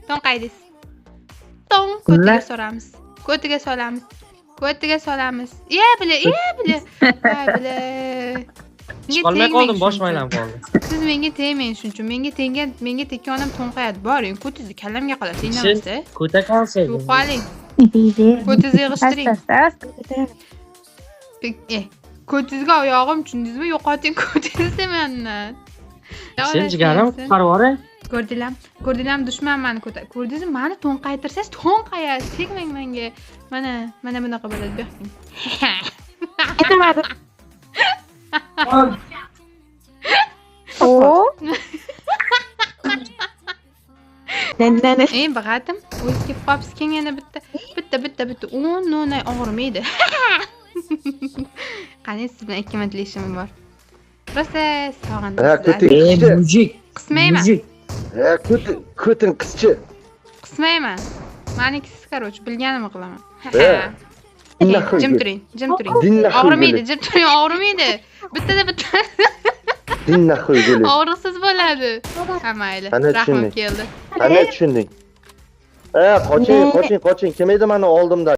To'nqaydiz. To'ng ko'tiga solamiz. Ko'tiga solamiz. Ko'tiga solamiz. Iya bile. Voy bile. Qolmay qoldim, boshim aylanib qoldi. Siz menga tegmang shuncha. Menga tekkanim to'nqayadi. Boring, ko'tingizni kallamga qilasiz, indamasda. Ko'ta qolsa. Yo'qoling. Ko'tingizni yig'ishtiring. Ko'tingizga oyog'im tushundingizmi? Yo'qoting ko'tingizni mendan. Sen jigarim qutqarib yuboring. Ko'rdinglarmi dushmanmani ko'rdingizmi? Meni to'nqaytirsangiz to'nqayasiz. Tegmang menga. Mana bunaqa bo'ladi, bu yoqing. Bag'atim, o'zi kelib qolibsiz. Keyin yana bitta 10 nonay og'rimaydi. Qani siz bilan 2 minutlik ishim bor. Rosa sog'indim. Mujik. Qismayman. Ko'tin qizchi. Qismayman. Meniki короче, bilganimni qilaman. Jim turing. Og'rimaydi, jim turing, og'rimaydi. Bitta. Dinna qo'ygulik. Og'riqsiz bo'ladi. Ha, mayli. Rahmim keldi. Qani tushunding? Qoching, kim edi meni oldimda?